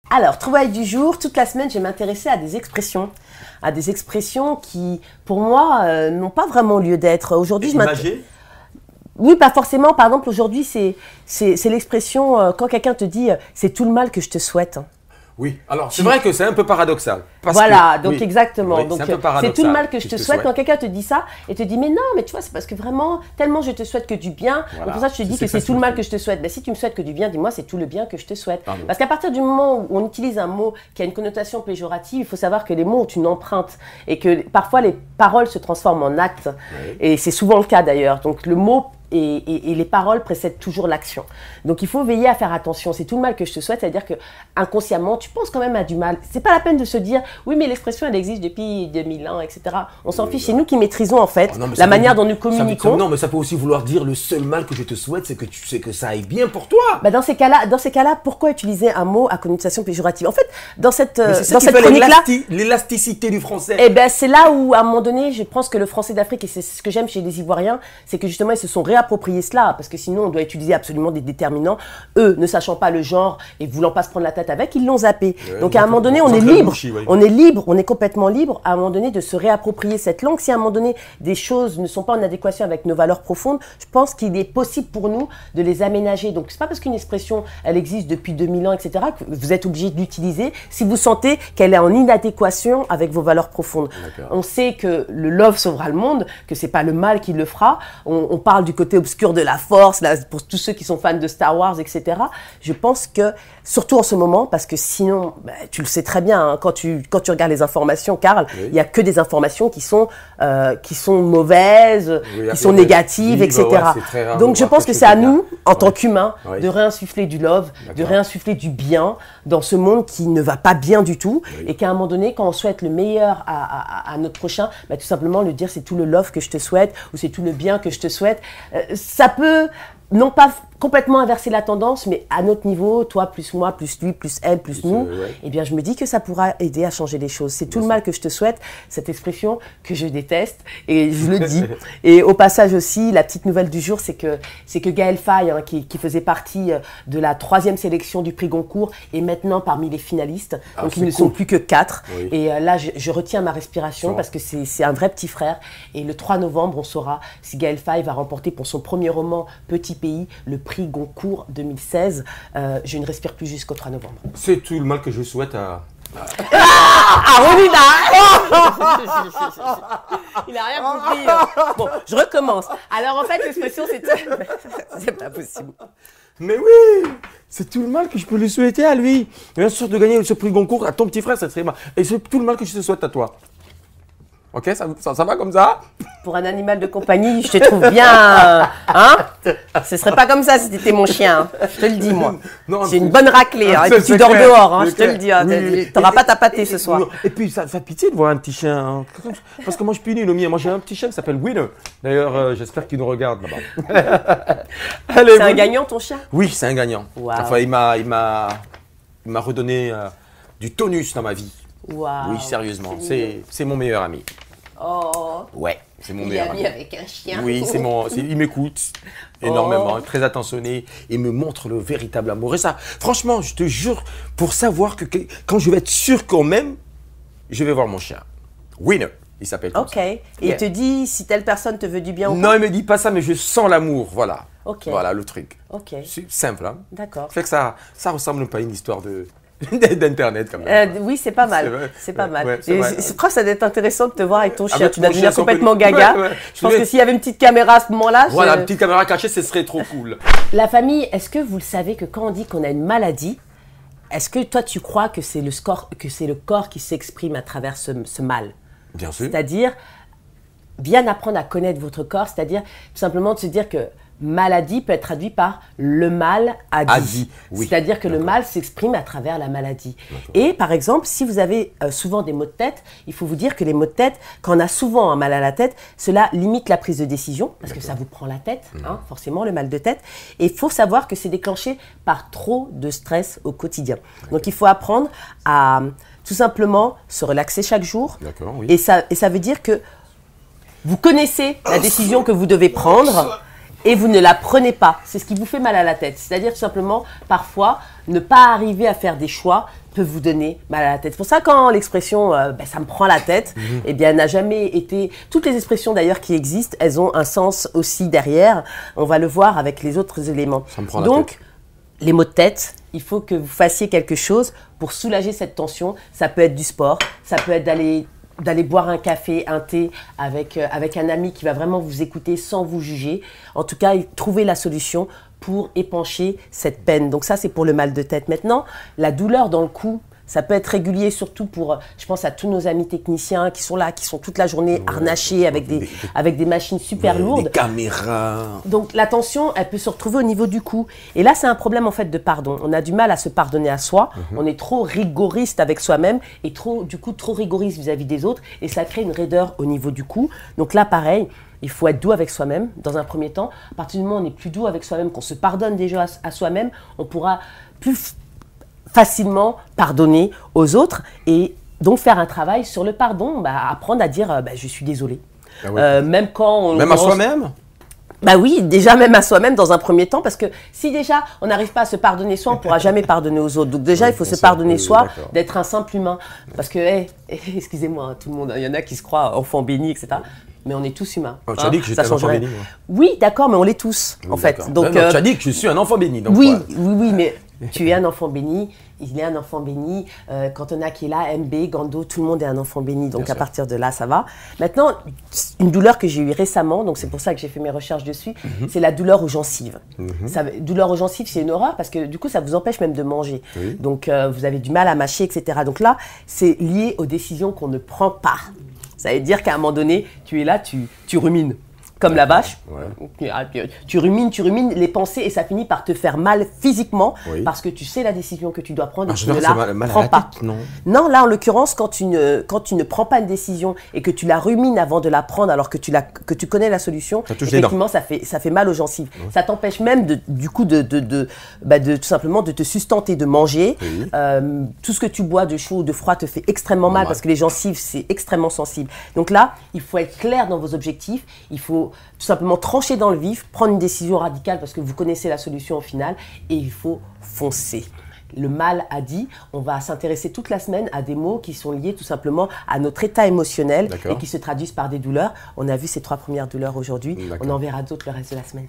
Alors, trouvaille du jour, toute la semaine, je vais m'intéresser à des expressions. À des expressions qui, pour moi, n'ont pas vraiment lieu d'être. Aujourd'hui, je m'intéresse. Oui, pas forcément. Par exemple, aujourd'hui, c'est l'expression quand quelqu'un te dit « c'est tout le mal que je te souhaite ». Oui, alors c'est vrai que c'est un peu paradoxal. Voilà, donc exactement. Oui, donc c'est tout le mal que je te souhaite. Quand quelqu'un te dit ça et te dit mais non, mais tu vois, c'est parce que vraiment, tellement je te souhaite que du bien. Voilà. Donc pour ça, je te dis que c'est tout le mal que je te souhaite. Ben, si tu me souhaites que du bien, dis-moi, c'est tout le bien que je te souhaite. Pardon. Parce qu'à partir du moment où on utilise un mot qui a une connotation péjorative, il faut savoir que les mots ont une empreinte et que parfois les paroles se transforment en actes. Oui. Et c'est souvent le cas d'ailleurs. Donc le mot et les paroles précèdent toujours l'action. Donc il faut veiller à faire attention. C'est tout le mal que je te souhaite, c'est-à-dire que inconsciemment, tu penses quand même à du mal. C'est pas la peine de se dire oui, mais l'expression elle existe depuis 2000 ans, etc. On s'en fiche. C'est nous qui maîtrisons en fait la manière dont nous communiquons. Non, mais ça peut aussi vouloir dire le seul mal que je te souhaite, c'est que tu sais que ça aille bien pour toi. Bah dans ces cas-là, pourquoi utiliser un mot à connotation péjorative? En fait, dans cette chronique-là, l'élasticité du français. Eh ben c'est là où à un moment donné, je pense que le français d'Afrique, et c'est ce que j'aime chez les Ivoiriens, c'est que justement ils se sont réapproprier cela, parce que sinon on doit utiliser absolument des déterminants. Eux, ne sachant pas le genre et voulant pas se prendre la tête avec, ils l'ont zappé. Donc à un moment donné, on est libre, on est complètement libre à un moment donné de se réapproprier cette langue. Si à un moment donné, des choses ne sont pas en adéquation avec nos valeurs profondes, je pense qu'il est possible pour nous de les aménager. Donc c'est pas parce qu'une expression, elle existe depuis 2000 ans, etc., que vous êtes obligé de l'utiliser si vous sentez qu'elle est en inadéquation avec vos valeurs profondes. On sait que le love sauvera le monde, que c'est pas le mal qui le fera. On parle du côté obscur de la force, là, pour tous ceux qui sont fans de Star Wars, etc. Je pense que, surtout en ce moment, parce que sinon, bah, tu le sais très bien, hein, quand tu regardes les informations, Karl, il n'y a que des informations qui sont mauvaises, qui sont négatives, etc. Donc je pense que c'est à nous, en tant qu'humains, de réinsuffler du love, de réinsuffler du bien dans ce monde qui ne va pas bien du tout, et qu'à un moment donné, quand on souhaite le meilleur à notre prochain, bah, tout simplement le dire c'est tout le love que je te souhaite, ou c'est tout le bien que je te souhaite. Ça peut, non pas complètement inverser la tendance, mais à notre niveau, toi plus moi, plus lui, plus elle, plus nous, eh bien je me dis que ça pourra aider à changer les choses. C'est tout le mal que je te souhaite, cette expression que je déteste, et je le dis. Et au passage aussi, la petite nouvelle du jour, c'est que Gaël Faye, hein, qui faisait partie de la 3e sélection du prix Goncourt, est maintenant parmi les finalistes. Donc ils ne sont plus que 4. Et là, je retiens ma respiration parce que c'est un vrai petit frère. Et le 3 novembre, on saura si Gaël Faye va remporter pour son premier roman Petit Pays le prix Goncourt 2016. Je ne respire plus jusqu'au 3 novembre. C'est tout le mal que je souhaite à... Ronida. Il n'a rien compris. Bon, je recommence. Alors en fait, l'expression c'est pas possible. Mais oui, c'est tout le mal que je peux lui souhaiter à lui. Bien sûr, de gagner ce prix Goncourt à ton petit frère, ça serait mal. Et c'est tout le mal que je te souhaite à toi. Ok, ça va comme ça? Pour un animal de compagnie, je te trouve bien. Hein? Ce serait pas comme ça si t'étais mon chien. Je te le dis, moi. J'ai une bonne raclée. Hein, et puis tu dors dehors, hein, je te le dis. Hein, t'auras pas ta pâtée ce soir. Et puis, ça fait pitié de voir un petit chien. Hein. Parce que moi, je punis le mien. Moi, j'ai un petit chien qui s'appelle Winner. D'ailleurs, j'espère qu'il nous regarde là-bas. C'est un gagnant, ton chien? Oui, c'est un gagnant. Wow. Enfin, il m'a redonné du tonus dans ma vie. Wow. Oui, sérieusement. C'est mon meilleur ami. Oh. Ouais, c'est mon meilleur ami. avec un chien. Oui, il m'écoute énormément, très attentionné, et me montre le véritable amour. Et ça, franchement, je te jure, pour savoir que quand je vais être sûr quand même, je vais voir mon chien. Winner, il s'appelle comme ça. Et il te dit si telle personne te veut du bien ou pas? Non, il me dit pas ça, mais je sens l'amour, voilà. Voilà le truc. C'est simple, hein. D'accord. Fait que ça ressemble pas à une histoire d'internet quand même. Oui, c'est pas mal. C'est pas mal. Ouais, je crois que ça doit être intéressant de te voir avec ton chien. Tu dois devenir complètement gaga. Je pense que s'il y avait une petite caméra à ce moment-là. Voilà, une petite caméra cachée, ce serait trop cool. La famille, est-ce que vous le savez que quand on dit qu'on a une maladie, est-ce que toi tu crois que c'est le corps qui s'exprime à travers ce mal? Bien sûr. C'est-à-dire, bien apprendre à connaître votre corps, c'est-à-dire tout simplement de se dire que maladie peut être traduit par le mal a dit. Oui. C'est-à-dire que le mal s'exprime à travers la maladie. Et par exemple, si vous avez souvent des maux de tête, il faut vous dire que les maux de tête, quand on a souvent un mal à la tête, cela limite la prise de décision, parce que ça vous prend la tête, hein, forcément le mal de tête. Et il faut savoir que c'est déclenché par trop de stress au quotidien. Donc il faut apprendre à tout simplement se relaxer chaque jour. Et ça veut dire que vous connaissez la décision que vous devez prendre. et vous ne la prenez pas. C'est ce qui vous fait mal à la tête. C'est-à-dire tout simplement, parfois, ne pas arriver à faire des choix peut vous donner mal à la tête. C'est pour ça quand l'expression ça me prend la tête, eh bien, elle n'a jamais été... Toutes les expressions d'ailleurs qui existent, elles ont un sens aussi derrière. On va le voir avec les autres éléments. Donc, les maux de tête, il faut que vous fassiez quelque chose pour soulager cette tension. Ça peut être du sport, ça peut être d'aller boire un café, un thé avec un ami qui va vraiment vous écouter sans vous juger. En tout cas, trouver la solution pour épancher cette peine. Donc ça, c'est pour le mal de tête. Maintenant, la douleur dans le cou, ça peut être régulier, surtout pour, je pense à tous nos amis techniciens qui sont là, qui sont toute la journée harnachés avec des machines super lourdes. Des caméras. Donc la tension, elle peut se retrouver au niveau du cou. Et là, c'est un problème en fait de pardon. On a du mal à se pardonner à soi. On est trop rigoriste avec soi-même et du coup trop rigoriste vis-à-vis des autres. Et ça crée une raideur au niveau du cou. Donc là, pareil. Il faut être doux avec soi-même dans un premier temps. À partir du moment où on est plus doux avec soi-même, qu'on se pardonne déjà à soi-même, on pourra plus facilement pardonner aux autres et donc faire un travail sur le pardon, apprendre à dire je suis désolé. Ah ouais. Même quand même à soi-même. Bah oui, déjà même à soi-même dans un premier temps, parce que si déjà on n'arrive pas à se pardonner soi, on ne pourra jamais pardonner aux autres. Donc déjà, il faut se pardonner soi, d'être un simple humain. Parce que, excusez-moi, tout le monde, il y en a qui se croient enfants bénis, etc. Mais on est tous humains. Tu as dit que j'étais un enfant béni, moi. Oui, d'accord, mais on l'est tous, en fait. Donc, tu as dit que je suis un enfant béni. Donc oui, mais tu es un enfant béni, il est un enfant béni. Quand on a qui est là, MB, Gando, tout le monde est un enfant béni. Donc à partir de là, ça va. Maintenant, une douleur que j'ai eue récemment, donc c'est pour ça que j'ai fait mes recherches dessus, c'est la douleur aux gencives. Douleur aux gencives, c'est une horreur parce que du coup, ça vous empêche même de manger. Donc vous avez du mal à mâcher, etc. Donc là, c'est lié aux décisions qu'on ne prend pas. Ça veut dire qu'à un moment donné, tu es là, tu rumines. Comme la vache, tu rumines les pensées et ça finit par te faire mal physiquement parce que tu sais la décision que tu dois prendre et tu ne la prends pas. Non, là en l'occurrence, quand tu ne prends pas une décision et que tu la rumines avant de la prendre alors que tu connais la solution, effectivement ça fait mal aux gencives. Ça t'empêche même du coup de tout simplement de te sustenter, de manger. Tout ce que tu bois de chaud ou de froid te fait extrêmement mal parce que les gencives c'est extrêmement sensible. Donc là, il faut être clair dans vos objectifs, il faut tout simplement trancher dans le vif, prendre une décision radicale parce que vous connaissez la solution au final et il faut foncer. Le mal a dit, on va s'intéresser toute la semaine à des mots qui sont liés tout simplement à notre état émotionnel et qui se traduisent par des douleurs. On a vu ces 3 premières douleurs aujourd'hui, on en verra d'autres le reste de la semaine.